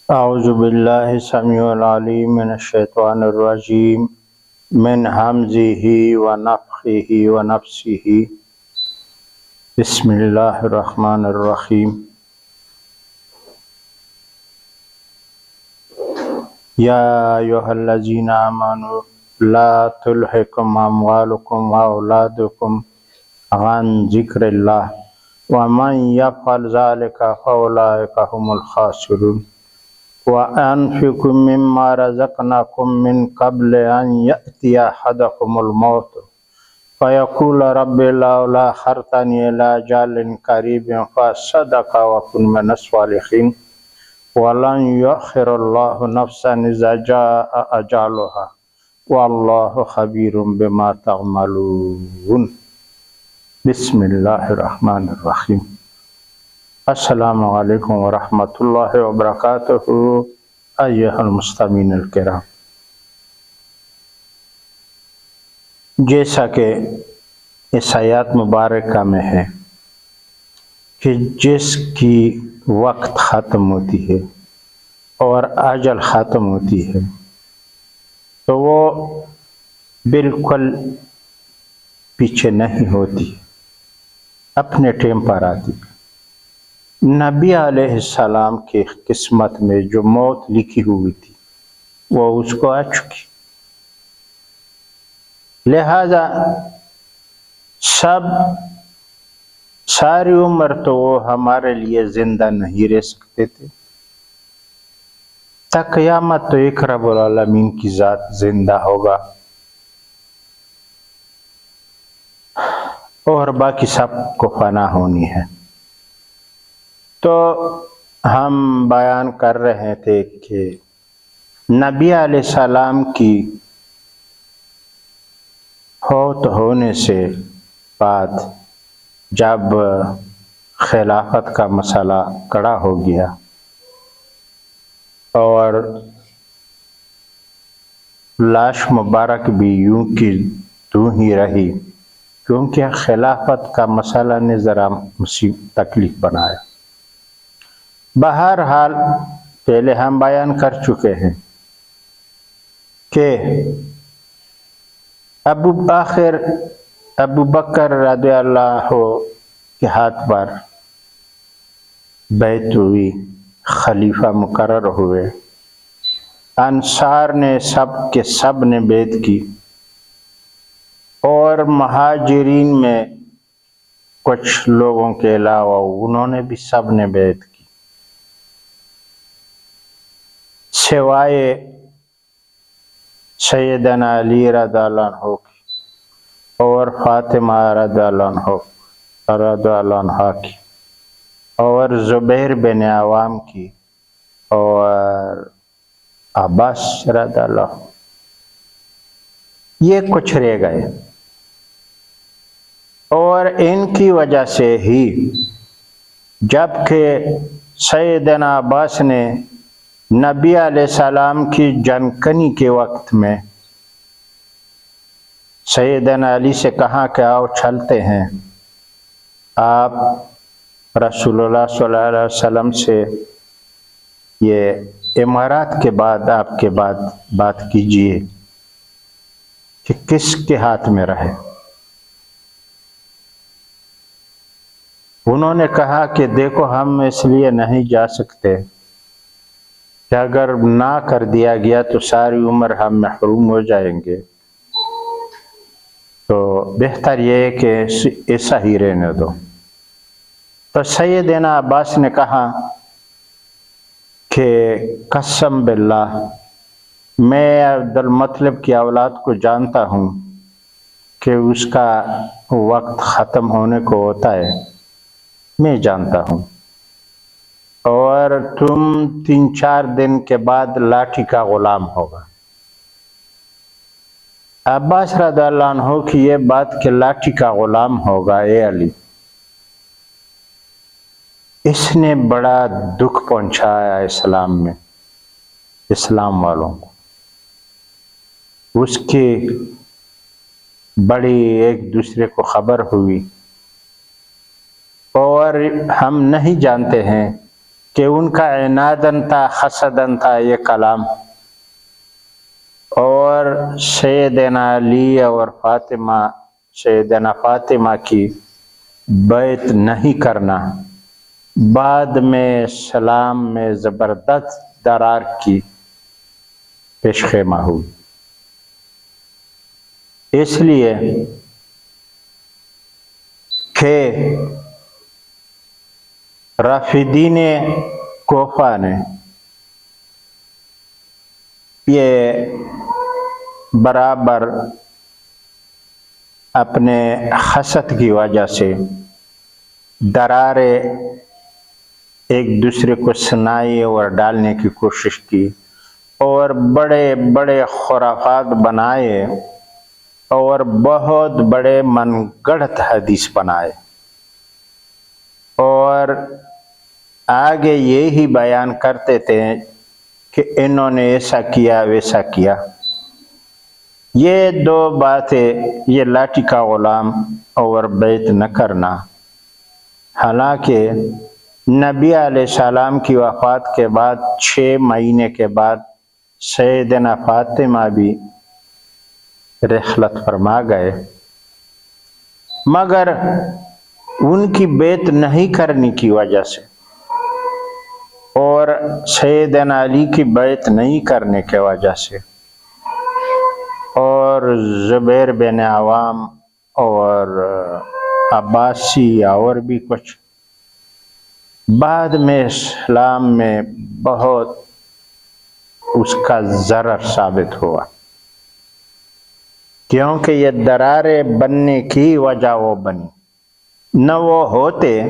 اعوذ باللہ السمیع العلیم من الشیطان الرجیم من ہمزہ ونفخہ ونفثہ بسم اللہ الرحمن الرحیم یا ایھا الذین آمنوا لا تلہکم اموالکم واولادکم عن ذکر اللہ ومن یفعل ذلک فاولئک هم الخاسرون وَأَنفِقُوا مِمَّا رَزَقْنَاكُم مِّن قَبْلِ أَن يَأْتِيَ أَحَدَكُمُ الْمَوْتُ فَيَقُولَ رَبِّ لَوْلَا أَخَّرْتَنِي إِلَىٰ أَجَلٍ قَرِيبٍ فَأَصَّدَّقَ وَأَكُن مِّنَ الصَّالِحِينَ وَلَن يُؤَخِّرَ اللَّهُ نَفْسًا إِذَا جَاءَ أَجَلُهَا وَاللَّهُ خَبِيرٌ بِمَا تَعْمَلُونَ بسم اللہ الرحمن الرحیم۔ السلام علیکم ورحمۃ اللہ وبرکاتہ ایھا المستمعین الکرام، جیسا کہ اس آیات مبارکہ میں ہے کہ جس کی وقت ختم ہوتی ہے اور اجل ختم ہوتی ہے تو وہ بالکل پیچھے نہیں ہوتی، اپنے ٹائم پر آتی۔ نبی علیہ السلام کی قسمت میں جو موت لکھی ہوئی تھی وہ اس کو آ چکی، لہذا ساری عمر تو وہ ہمارے لیے زندہ نہیں رہ سکتے تھے۔ تا قیامت تو ایک رب العالمین کی ذات زندہ ہوگا اور باقی سب کو فنا ہونی ہے۔ تو ہم بیان کر رہے تھے کہ نبی علیہ السلام کی فوت ہونے سے بعد جب خلافت کا مسئلہ کڑا ہو گیا اور لاش مبارک بھی یوں کی توں ہی رہی، کیونکہ خلافت کا مسئلہ نے ذرا تکلیف بنایا۔ بہرحال پہلے ہم بیان کر چکے ہیں کہ ابو بکر رضی اللہ کے ہاتھ پر بیعت ہوئی، خلیفہ مقرر ہوئے، انصار نے سب نے بیعت کی اور مہاجرین میں کچھ لوگوں کے علاوہ انہوں نے بھی سب نے بیعت کی، سوائے سیدنا علی رضی اللہ عنہ کی اور فاطمہ رضی اللہ عنہ کی اور زبیر بن عوام کی اور عباس رضی اللہ عنہ، یہ کچھ رہ گئے، اور ان کی وجہ سے ہی جبکہ سیدنا عباس نے نبی علیہ السلام کی جنکنی کے وقت میں سیدنا علی سے کہا کہ آؤ چلتے ہیں، آپ رسول اللہ صلی اللہ علیہ وسلم سے یہ امارات کے بعد آپ کے بعد بات کیجئے کہ کس کے ہاتھ میں رہے۔ انہوں نے کہا کہ دیکھو ہم اس لیے نہیں جا سکتے کہ اگر نہ کر دیا گیا تو ساری عمر ہم محروم ہو جائیں گے، تو بہتر یہ ہے کہ ایسا ہی رہنے دو۔ تو سیدنا عباس نے کہا کہ قسم باللہ میں عبد المطلب کی اولاد کو جانتا ہوں کہ اس کا وقت ختم ہونے کو ہوتا ہے، میں جانتا ہوں، اور تم 3-4 دن کے بعد لاٹھی کا غلام ہوگا۔ عباس رضی اللہ عنہ کی یہ بات کہ لاٹھی کا غلام ہوگا، اے علی، اس نے بڑا دکھ پہنچایا اسلام میں، اسلام والوں کو۔ اس کی بڑی ایک دوسرے کو خبر ہوئی، اور ہم نہیں جانتے ہیں کہ ان کا عنادن تھا، حسدن تھا یہ کلام، اور سیدنا علی اور سیدنا فاطمہ کی بیعت نہیں کرنا بعد میں اسلام میں زبردست درار کی پیش خیمہ ہوئی۔ اس لیے کہ رافضین کوفہ نے یہ برابر اپنے حسد کی وجہ سے درارے ایک دوسرے کو سنائی اور ڈالنے کی کوشش کی، اور بڑے بڑے خرافات بنائے اور بہت بڑے من گڑھت حدیث بنائے، اور آگے یہی بیان کرتے تھے کہ انہوں نے ایسا کیا ویسا کیا۔ یہ دو باتیں، یہ لاٹھی کا غلام اور بیعت نہ کرنا، حالانکہ نبی علیہ السلام کی وفات کے بعد 6 مہینے کے بعد سیدنا فاطمہ بھی رحلت فرما گئے، مگر ان کی بیعت نہیں کرنے کی وجہ سے اور سیدنا علی کی بیعت نہیں کرنے کی وجہ سے اور زبیر بن عوام اور عباسی اور بھی کچھ بعد میں اسلام میں بہت اس کا ضرر ثابت ہوا، کیونکہ یہ درارے بننے کی وجہ وہ بنی، نہ وہ ہوتے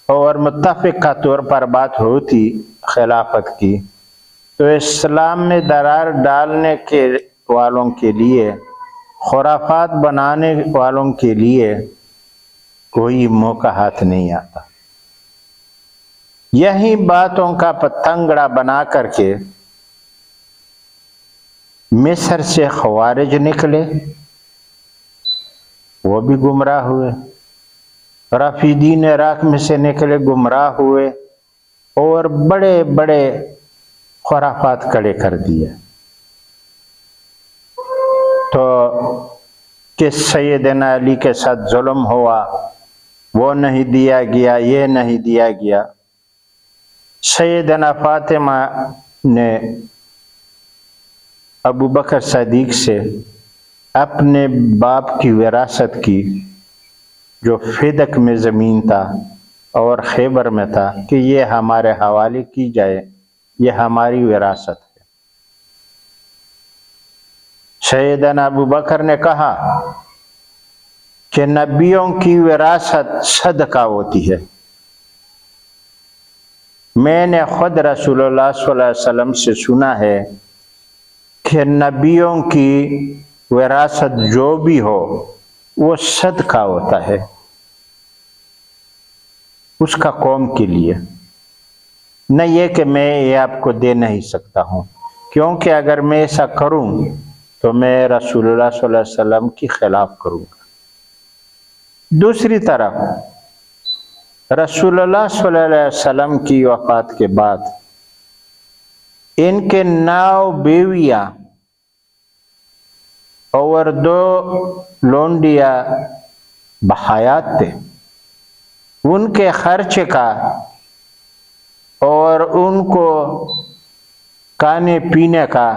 اور متفقہ طور پر بات ہوتی خلافت کی تو اسلام میں درار ڈالنے کے والوں کے لیے، خرافات بنانے والوں کے لیے کوئی موقع ہاتھ نہیں آتا۔ یہی باتوں کا پتنگڑا بنا کر کے مصر سے خوارج نکلے، وہ بھی گمراہ ہوئے، رافضین عراق میں سے نکلے گمراہ ہوئے، اور بڑے بڑے خرافات کھڑے کر دیے۔ تو کہ سیدنا علی کے ساتھ ظلم ہوا، وہ نہیں دیا گیا، یہ نہیں دیا گیا۔ سیدنا فاطمہ نے ابو بکر صدیق سے اپنے باپ کی وراثت کی، جو فدق میں زمین تھا اور خیبر میں تھا، کہ یہ ہمارے حوالے کی جائے، یہ ہماری وراثت ہے۔ سیدنا ابو بکر نے کہا کہ نبیوں کی وراثت صدقہ ہوتی ہے، میں نے خود رسول اللہ صلی اللہ علیہ وسلم سے سنا ہے کہ نبیوں کی وراثت جو بھی ہو وہ صدقہ ہوتا ہے اس کا قوم کے لیے، نہ یہ کہ میں یہ آپ کو دے نہیں سکتا ہوں، کیونکہ اگر میں ایسا کروں تو میں رسول اللہ صلی اللہ علیہ وسلم کی خلاف کروں گا۔ دوسری طرف رسول اللہ صلی اللہ علیہ وسلم کی وفات کے بعد ان کے 9 بیویاں اور 2 لونڈیاں بحیات تھے، ان کے خرچے کا اور ان کو کھانے پینے کا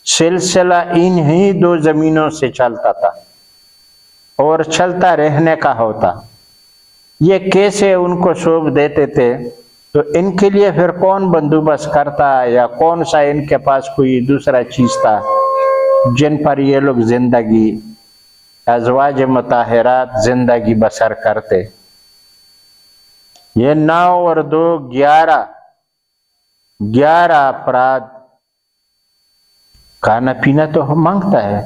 سلسلہ انہی 2 زمینوں سے چلتا تھا اور چلتا رہنے کا ہوتا۔ یہ کیسے ان کو سونپ دیتے تھے تو ان کے لیے پھر کون بندوبست کرتا، یا کون سا ان کے پاس کوئی دوسرا چیز تھا جن پر یہ لوگ زندگی ازواج مطہرات زندگی بسر کرتے۔ یہ 9 اور 2 11 افراد، کھانا پینا تو مانگتا ہے،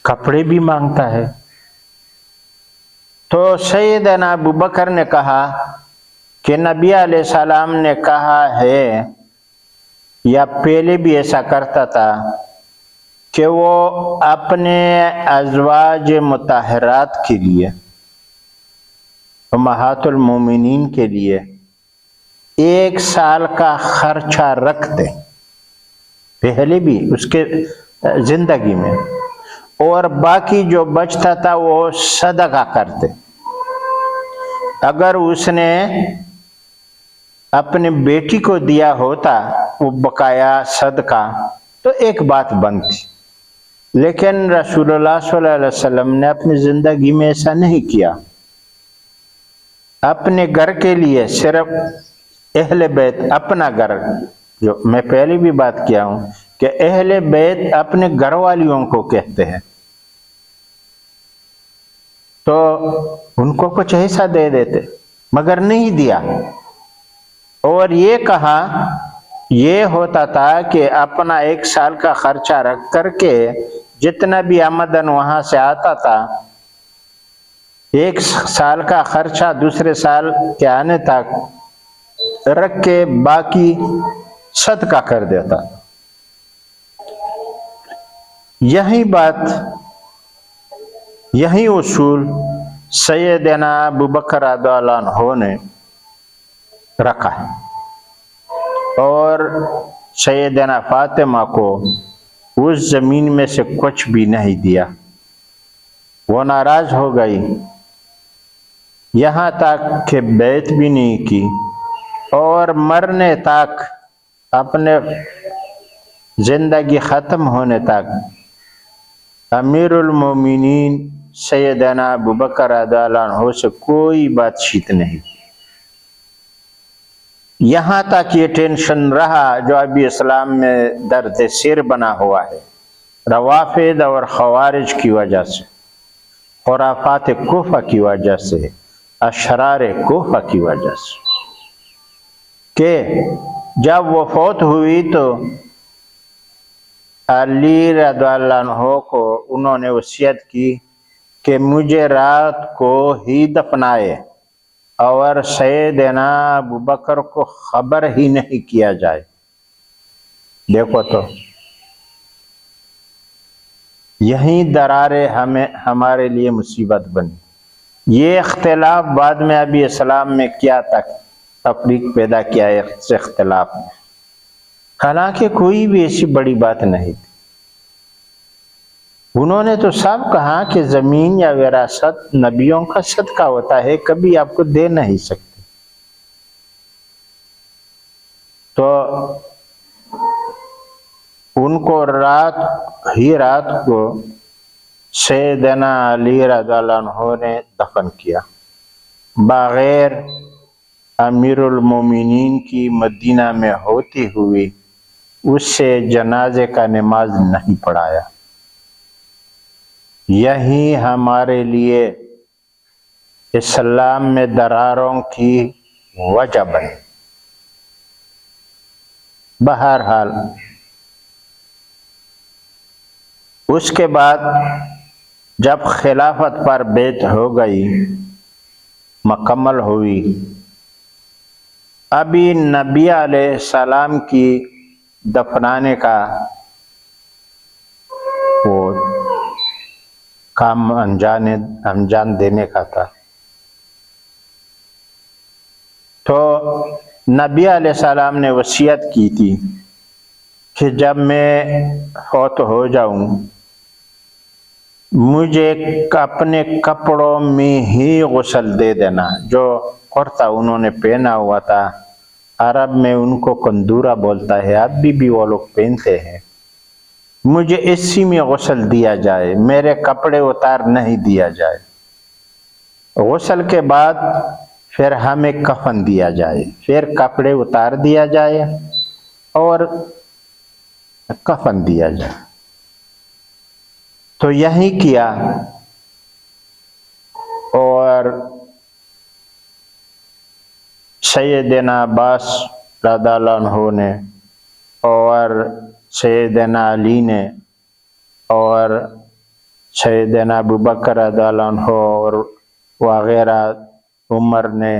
کپڑے بھی مانگتا ہے۔ تو سیدنا ابو بکر نے کہا کہ نبی علیہ السلام نے کہا ہے، یا پہلے بھی ایسا کرتا تھا، کہ وہ اپنے ازواج مطہرات کے لیے، امہات المومنین کے لیے 1 سال کا خرچہ رکھتے پہلے بھی اس کے زندگی میں، اور باقی جو بچتا تھا وہ صدقہ کرتے۔ اگر اس نے اپنے بیٹی کو دیا ہوتا وہ بقایا صدقہ تو ایک بات بنتی، لیکن رسول اللہ صلی اللہ علیہ وسلم نے اپنی زندگی میں ایسا نہیں کیا۔ اپنے گھر کے لیے صرف اہل بیت، اپنا گھر، جو میں پہلے بھی بات کیا ہوں کہ اہل بیت اپنے گھر والیوں کو کہتے ہیں، تو ان کو کچھ ایسا دے دیتے، مگر نہیں دیا۔ اور یہ کہا، یہ ہوتا تھا کہ اپنا 1 سال کا خرچہ رکھ کر کے جتنا بھی آمدن وہاں سے آتا تھا، 1 سال کا خرچہ دوسرے سال کے آنے تک رکھ کے باقی صدقہ کر دیتا۔ یہی بات، یہی اصول سیدنا ابوبکر رضی اللہ عنہ نے رکھا، اور سیدنا فاطمہ کو اس زمین میں سے کچھ بھی نہیں دیا۔ وہ ناراض ہو گئی، یہاں تک کہ بیعت بھی نہیں کی، اور مرنے تک، اپنے زندگی ختم ہونے تک امیر المومنین سیدنا ابوبکر رضی اللہ عنہ سے کوئی بات چیت نہیں۔ یہاں تک یہ ٹینشن رہا جو ابھی اسلام میں درد سر بنا ہوا ہے، روافض اور خوارج کی وجہ سے، خرافات کوفہ کی وجہ سے، اشرار کوفہ کی وجہ سے، کہ جب وہ فوت ہوئی تو علی رضی اللہ عنہ کو انہوں نے وصیت کی کہ مجھے رات کو ہی دفنائے اور سیدنا ابوبکر کو خبر ہی نہیں کیا جائے۔ دیکھو تو یہیں دراریں ہمارے لیے مصیبت بنی۔ یہ اختلاف بعد میں ابھی اسلام میں کیا تک تفریق پیدا کیا ہے اس اختلاف میں، حالانکہ کوئی بھی ایسی بڑی بات نہیں تھی۔ انہوں نے تو صاحب کہا کہ زمین یا وراثت نبیوں کا صدقہ ہوتا ہے، کبھی آپ کو دے نہیں سکتے۔ تو ان کو رات کو سیدنا علی رضی اللہ عنہ نے دفن کیا، بغیر امیر المومنین کی مدینہ میں ہوتی ہوئی اس سے جنازے کا نماز نہیں پڑھایا۔ یہی ہمارے لیے اسلام میں دراروں کی وجہ بنی۔ بہرحال اس کے بعد جب خلافت پر بیعت ہو گئی، مکمل ہوئی، ابھی نبی علیہ السلام کی دفنانے کا وہ کام انجام دینے کا تھا۔ تو نبی علیہ السلام نے وصیت کی تھی کہ جب میں فوت ہو جاؤں مجھے اپنے کپڑوں میں ہی غسل دے دینا۔ جو کرتا انہوں نے پہنا ہوا تھا، عرب میں ان کو کندورہ بولتا ہے، اب بھی وہ لوگ پہنتے ہیں، مجھے اسی میں غسل دیا جائے، میرے کپڑے اتار نہیں دیا جائے۔ غسل کے بعد پھر ہمیں کفن دیا جائے، پھر کپڑے اتار دیا جائے اور کفن دیا جائے۔ تو یہی کیا، اور سیدنا عباس رضی اللہ عنہ نے اور سیدنا علی نے اور سیدنا ابوبکر رضی اللہ عنہ اور وغیرہ، عمر نے،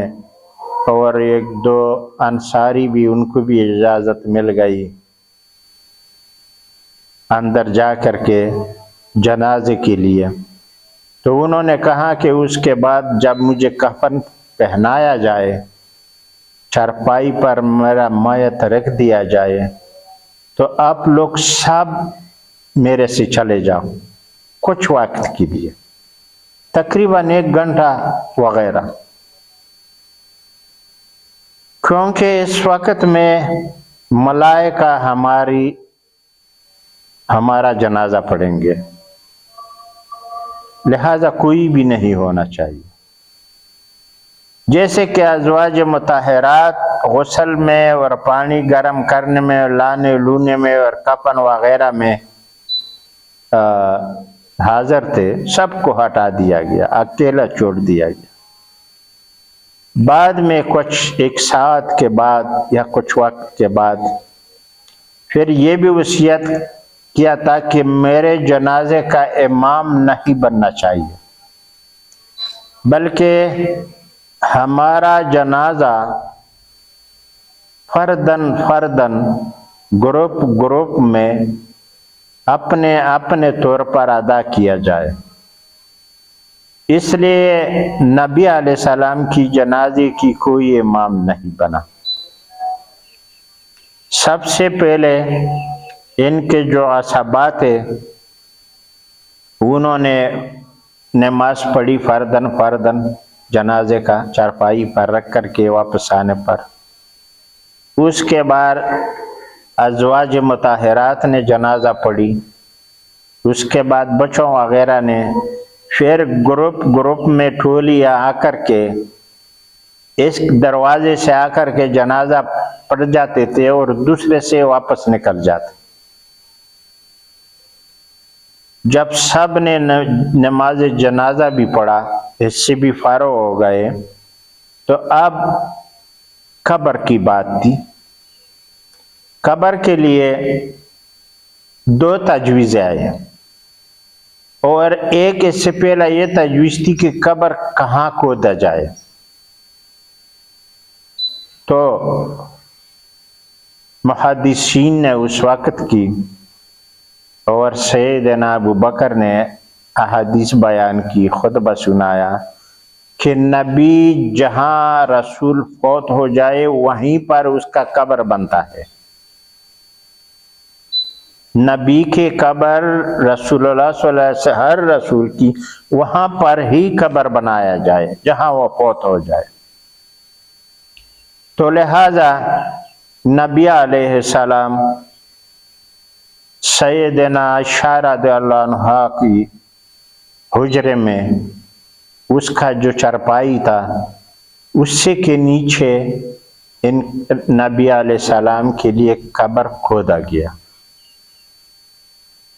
اور 1-2 انصاری بھی، ان کو بھی اجازت مل گئی اندر جا کر کے جنازے کے لیے۔ تو انہوں نے کہا کہ اس کے بعد جب مجھے کفن پہنایا جائے چارپائی پر میرا میت رکھ دیا جائے تو آپ لوگ سب میرے سے چلے جاؤ کچھ وقت کے لیے، تقریباً 1 گھنٹہ وغیرہ، کیونکہ اس وقت میں ملائکہ ہمارا جنازہ پڑھیں گے، لہذا کوئی بھی نہیں ہونا چاہیے۔ جیسے کہ ازواج مطہرات غسل میں اور پانی گرم کرنے میں، لانے لونے میں اور کفن وغیرہ میں حاضر تھے، سب کو ہٹا دیا گیا، اکیلا چھوڑ دیا گیا۔ بعد میں کچھ 1 ساعت کے بعد یا کچھ وقت کے بعد پھر یہ بھی وصیت کیا تھا کہ میرے جنازے کا امام نہیں بننا چاہیے، بلکہ ہمارا جنازہ فردن گروپ میں اپنے طور پر ادا کیا جائے۔ اس لیے نبی علیہ السلام کی جنازے کی کوئی امام نہیں بنا۔ سب سے پہلے ان کے جو اصحاب تھے انہوں نے نماز پڑھی فردن جنازے کا، چارپائی پر رکھ کر کے واپس آنے پر۔ اس کے بعد ازواج مطہرات نے جنازہ پڑھی، اس کے بعد بچوں وغیرہ نے، پھر گروپ میں ٹولیاں آ کر کے اس دروازے سے آ کر کے جنازہ پڑھ جاتے تھے اور دوسرے سے واپس نکل جاتے۔ جب سب نے نماز جنازہ بھی پڑھا، اس سے بھی فارغ ہو گئے، تو اب قبر کی بات تھی۔ قبر کے لیے 2 تجویزیں آئے، اور ایک اس سے پہلے یہ تجویز تھی کہ قبر کہاں کھودا جائے۔ تو محدثین نے اس وقت کی اور سیدنا ابو بکر نے احادیث بیان کی، خطبہ سنایا کہ نبی جہاں رسول فوت ہو جائے وہیں پر اس کا قبر بنتا ہے۔ نبی کی قبر رسول اللہ صلی اللہ علیہ وسلم، ہر رسول کی وہاں پر ہی قبر بنایا جائے جہاں وہ فوت ہو جائے۔ تو لہذا نبی علیہ السلام سیدنا عائشہ رضی اللہ عنہا کی حجرے میں اس کا جو چارپائی تھا اس سے کے نیچے ان نبی علیہ السلام کے لیے قبر کھودا گیا۔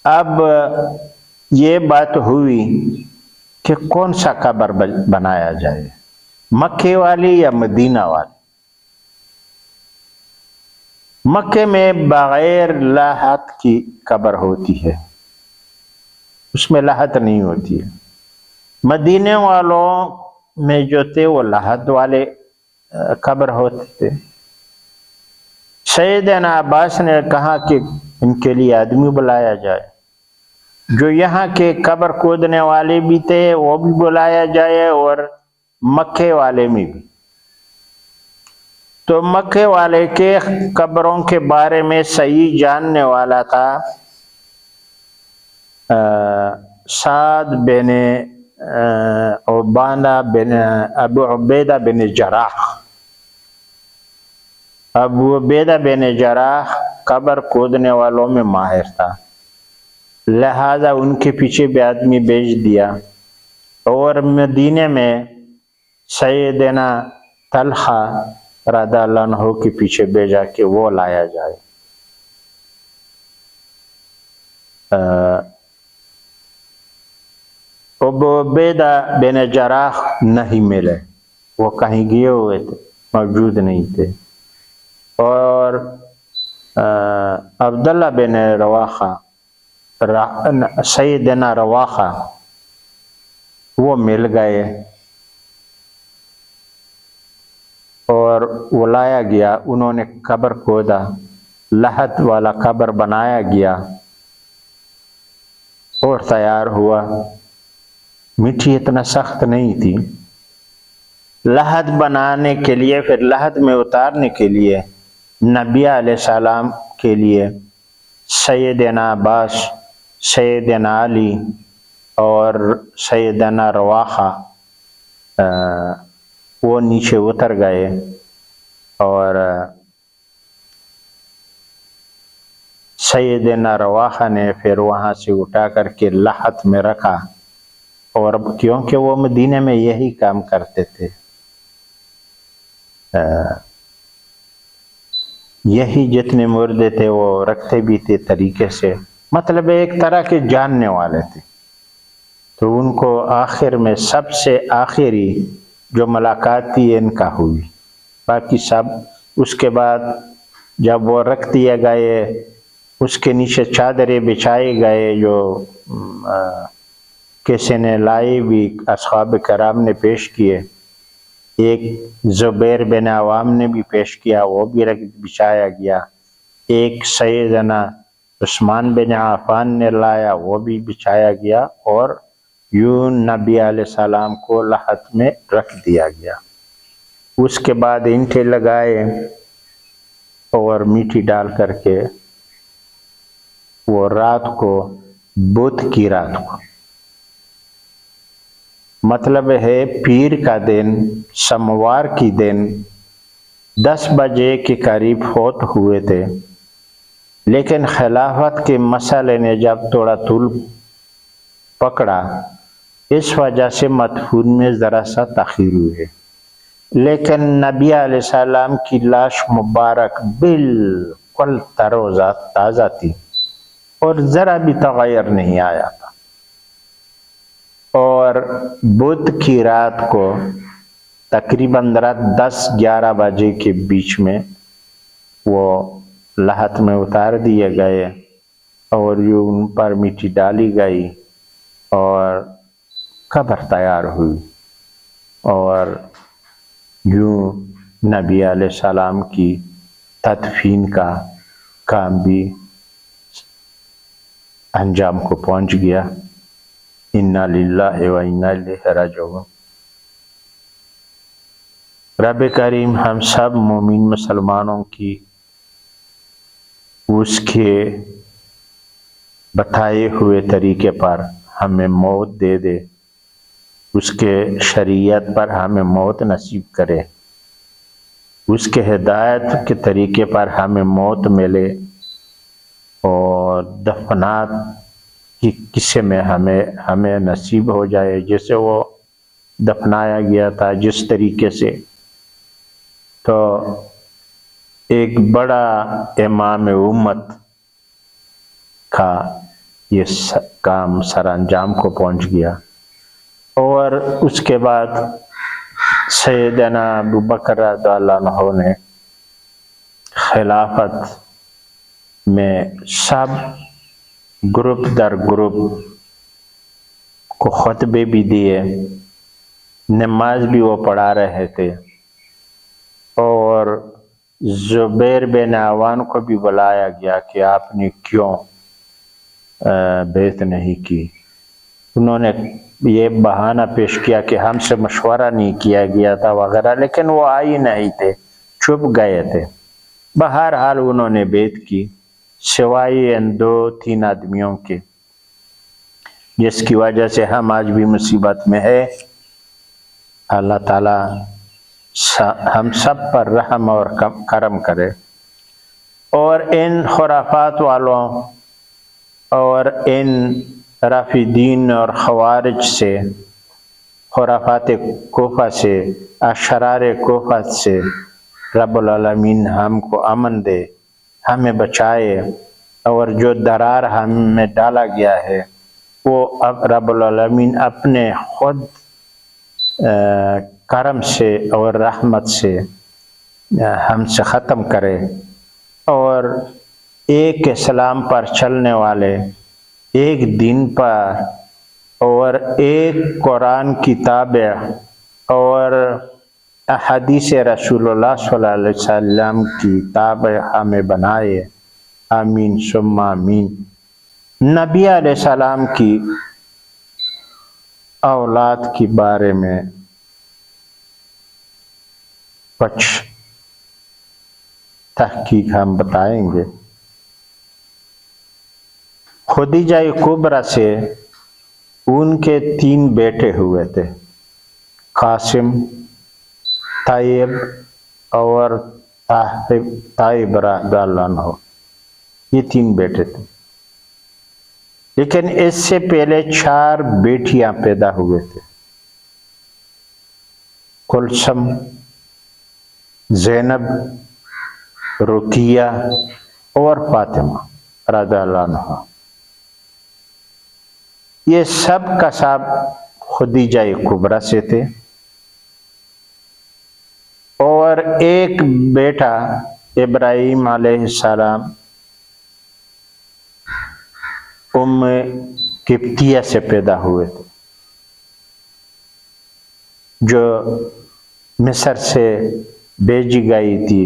اب یہ بات ہوئی کہ کون سا قبر بنایا جائے، مکے والی یا مدینہ والی۔ مکے میں بغیر لاحت کی قبر ہوتی ہے، اس میں لاحت نہیں ہوتی ہے۔ مدینے والوں میں جو تھے وہ لاحت والے قبر ہوتے تھے۔ سیدنا عباس نے کہا کہ ان کے لیے آدمی بلایا جائے، جو یہاں کے قبر کھودنے والے بھی تھے وہ بھی بلایا جائے، اور مکے والے میں بھی۔ تو مکے والے کے قبروں کے بارے میں صحیح جاننے والا تھا سعد بن ابو عبیدہ بن جراح۔ ابو عبیدہ بن جراح قبر کھودنے والوں میں ماہر تھا، لہذا ان کے پیچھے بھی آدمی بھیج دیا، اور مدینے میں سیدنا طلحہ رضی اللہ عنہ کے پیچھے بھیجا کہ وہ لایا جائے۔ ابو عبیدہ بن جراح نہیں ملے، وہ کہیں گئے ہوئے تھے، موجود نہیں تھے۔ اور عبداللہ بن رواحہ، سیدنا رواحہ وہ مل گئے اور وہ لایا گیا، انہوں نے قبر کھودا، لاحت والا قبر بنایا گیا اور تیار ہوا۔ مٹی اتنا سخت نہیں تھی، لحد بنانے کے لیے، پھر لحد میں اتارنے کے لیے نبی علیہ السلام کے لیے سیدنا عباس، سیدنا علی اور سیدنا رواحہ وہ نیچے اتر گئے اور سیدنا رواحہ نے پھر وہاں سے اٹھا کر کے لحد میں رکھا، اور کیونکہ وہ مدینہ میں یہی کام کرتے تھے، یہی جتنے مردے تھے وہ رکھتے بھی تھے طریقے سے، مطلب ایک طرح کے جاننے والے تھے، تو ان کو آخر میں سب سے آخری جو ملاقات تھی ان کا ہوئی، باقی سب اس کے بعد جب وہ رکھ دیے گئے اس کے نیچے چادریں بچھائے گئے جو کسی نے لائے بھی، اصحاب کرام نے پیش کیے، ایک زبیر بن عوام نے بھی پیش کیا، وہ بھی بچھایا گیا، ایک سیدنا عثمان بن عفان نے لایا، وہ بھی بچھایا گیا، اور یوں نبی علیہ السلام کو لحد میں رکھ دیا گیا۔ اس کے بعد اینٹیں لگائے اور میٹھی ڈال کر کے وہ رات کو، بدھ کی رات کو، مطلب ہے پیر کا دن، سموار کی دن 10 بجے کے قریب فوت ہوئے تھے، لیکن خلافت کے مسئلے نے جب تھوڑا طول پکڑا، اس وجہ سے مدفون میں ذرا سا تاخیر ہوئے، لیکن نبی علیہ السلام کی لاش مبارک بالکل تر و تازہ تھی اور ذرا بھی تغیر نہیں آیا تھا، اور بدھ کی رات کو تقریباً رات 10-11 بجے کے بیچ میں وہ لحد میں اتار دیے گئے اور یوں ان پر مٹی ڈالی گئی اور قبر تیار ہوئی، اور یوں نبی علیہ السلام کی تدفین کا کام بھی انجام کو پہنچ گیا۔ انا للہ و انا الیہ راجعون۔ رب کریم ہم سب مومن مسلمانوں کی اس کے بتائے ہوئے طریقے پر ہمیں موت دے دے، اس کے شریعت پر ہمیں موت نصیب کرے، اس کے ہدایت کے طریقے پر ہمیں موت ملے، اور دفنات کی قصے میں ہمیں نصیب ہو جائے جیسے وہ دفنایا گیا تھا جس طریقے سے۔ تو ایک بڑا امام امت کا یہ کام سر انجام کو پہنچ گیا، اور اس کے بعد سیدنا ابوبکر رضی اللہ عنہ نے خلافت میں سب گروپ در گروپ کو خطبے بھی دیے، نماز بھی وہ پڑھا رہے تھے، اور زبیر بن عوام کو بھی بلایا گیا کہ آپ نے کیوں بیعت نہیں کی۔ انہوں نے یہ بہانہ پیش کیا کہ ہم سے مشورہ نہیں کیا گیا تھا وغیرہ، لیکن وہ آئی نہیں تھے، چھپ گئے تھے۔ بہرحال انہوں نے بیعت کی، سوائے ان 2-3 آدمیوں کے، جس کی وجہ سے ہم آج بھی مصیبت میں ہے۔ اللہ تعالی ہم سب پر رحم اور کرم کرے، اور ان خرافات والوں اور ان رافضین اور خوارج سے، خرافات کوفہ سے، اشرار کوفہ سے رب العالمین ہم کو امن دے، ہمیں بچائے، اور جو درار ہم میں ڈالا گیا ہے وہ اب رب العالمین اپنے خود کرم سے اور رحمت سے ہم سے ختم کرے، اور ایک اسلام پر چلنے والے، ایک دین پر اور ایک قرآن کی تابع اور احادیث رسول اللہ صلی اللہ علیہ وسلم کی تابع ہمیں بنائے، آمین ثم آمین۔ نبی علیہ السلام کی اولاد کے بارے میں کچھ تحقیق ہم بتائیں گے۔ خدیجہ کبریٰ سے ان کے 3 بیٹے ہوئے تھے، قاسم، طیب اور طائب رضی اللہ عنہ۔ یہ 3 بیٹے تھے، لیکن اس سے پہلے 4 بیٹیاں پیدا ہوئے تھے، کلثم، زینب، رقیہ اور فاطمہ رضی اللہ عنہ۔ یہ سب کا سب خدیجہ کبریٰ سے تھے، اور ایک بیٹا ابراہیم علیہ السلام ام قبطیہ سے پیدا ہوئے تھے، جو مصر سے بھیجی گئی تھی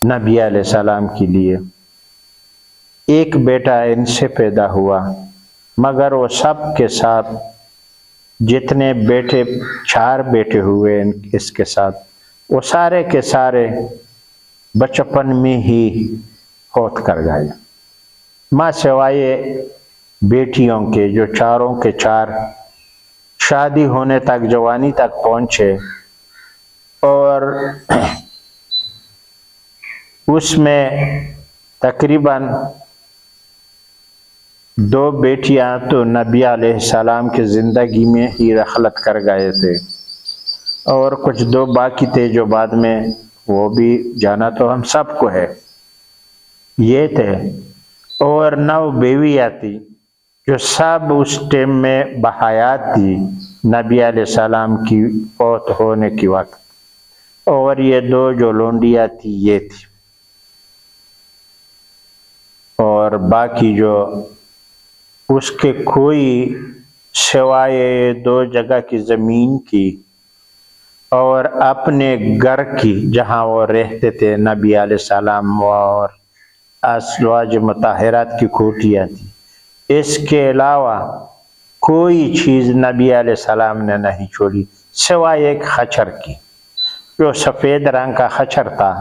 نبی علیہ السلام کے لیے۔ ایک بیٹا ان سے پیدا ہوا، مگر وہ سب کے ساتھ جتنے بیٹے 4 بیٹے ہوئے اس کے ساتھ، وہ سارے کے سارے بچپن میں ہی فوت کر گئے، ماں سوائے بیٹیوں کے، جو 4 کے 4 شادی ہونے تک، جوانی تک پہنچے، اور اس میں تقریباً 2 بیٹیاں تو نبی علیہ السلام کی زندگی میں ہی رحلت کر گئے تھے، اور کچھ 2 باقی تھے جو بعد میں، وہ بھی جانا تو ہم سب کو ہے، یہ تھے۔ اور 9 بیویاں تھی جو سب اس ٹائم میں بحیات تھی نبی علیہ السلام کی فوت ہونے کی وقت، اور یہ 2 جو لونڈیاں تھی یہ تھی، اور باقی جو اس کے کوئی سوائے 2 جگہ کی زمین کی اور اپنے گھر کی جہاں وہ رہتے تھے نبی علیہ السلام، اور ازواج مطہرات کی کوٹھیاں تھی، اس کے علاوہ کوئی چیز نبی علیہ السلام نے نہیں چھوڑی سوائے ایک خچر کی، جو سفید رنگ کا خچر تھا،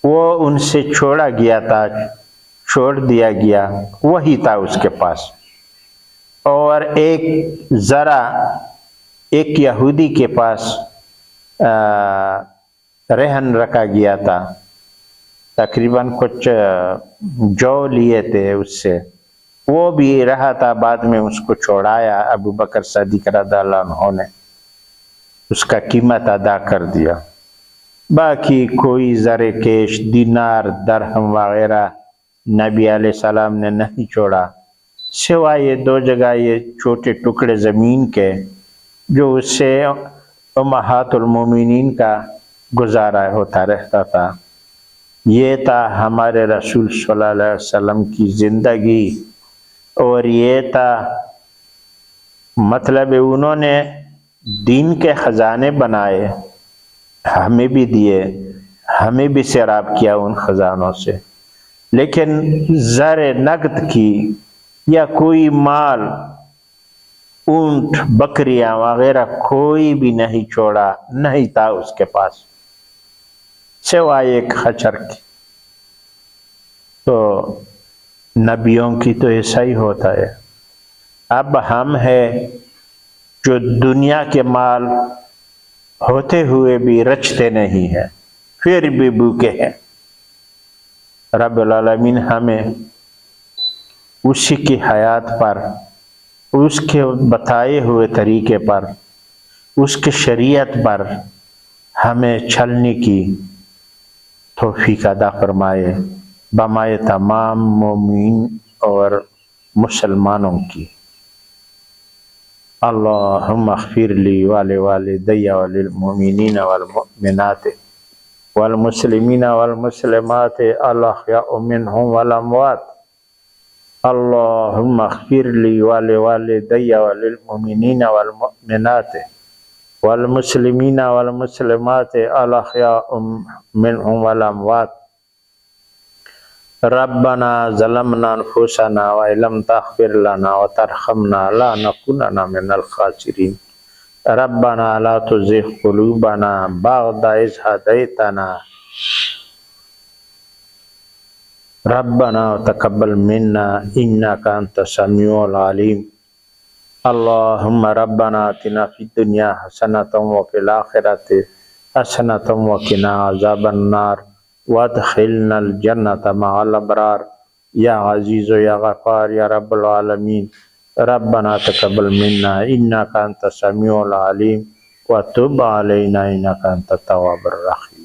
وہ ان سے چھوڑا گیا تھا، چھوڑ دیا گیا، وہی تھا اس کے پاس۔ اور ایک ذرا ایک یہودی کے پاس رہن رکھا گیا تھا، تقریباً کچھ جو لیے تھے اس سے، وہ بھی رہا تھا، بعد میں اس کو چھوڑایا ابو بکر صدیق رضی اللہ عنہ نے، اس کا قیمت ادا کر دیا۔ باقی کوئی زر کیش، دینار، درہم وغیرہ نبی علیہ السلام نے نہیں چھوڑا، سوائے 2 جگہ یہ چھوٹے ٹکڑے زمین کے، جو اس سے امہات المومنین کا گزارا ہوتا رہتا تھا۔ یہ تھا ہمارے رسول صلی اللہ علیہ وسلم کی زندگی، اور یہ تھا مطلب انہوں نے دین کے خزانے بنائے، ہمیں بھی دیے، ہمیں بھی سیراب کیا ان خزانوں سے، لیکن زر نقد کی یا کوئی مال، اونٹ، بکریاں وغیرہ کوئی بھی نہیں چھوڑا، نہیں تھا اس کے پاس سوائے ایک خچر کی۔ تو نبیوں کی تو ایسا ہی ہوتا ہے۔ اب ہم ہیں جو دنیا کے مال ہوتے ہوئے بھی رچتے نہیں ہیں، پھر بھی بھوکے ہیں۔ رب العالمین ہمیں اسی کی حیات پر، اس کے بتائے ہوئے طریقے پر، اس کی شریعت پر ہمیں چلنے کی توفیق عطا فرمائے، بمائے تمام مومنین اور مسلمانوں کی۔ اللہم اغفر لی ولوالدی وللمؤمنین والمؤمنات والمسلمین والمسلمات الاحیاء منهم والاموات۔ اللہم اغفر لی ولوالدی وللمؤمنین والمؤمنات والمسلمین والمسلمات الاحیاء منهم والاموات۔ ربنا ظلمنا انفسنا وان لم تغفر لنا وترحمنا لنکونن من الخاسرین۔ ربنا لا تزغ قلوبنا بعد إذ هديتنا ربنا تقبل منا إنك أنت السميع العليم اللهم ربنا آتنا في الدنيا حسنة وفي الآخرة حسنة وقنا عذاب النار وادخلنا الجنة مع الأبرار يا عزيز يا غفار يا رب العالمين ربنا تقبل منا إنك أنت السميع العليم وتب علينا إنك أنت التواب الرحيم.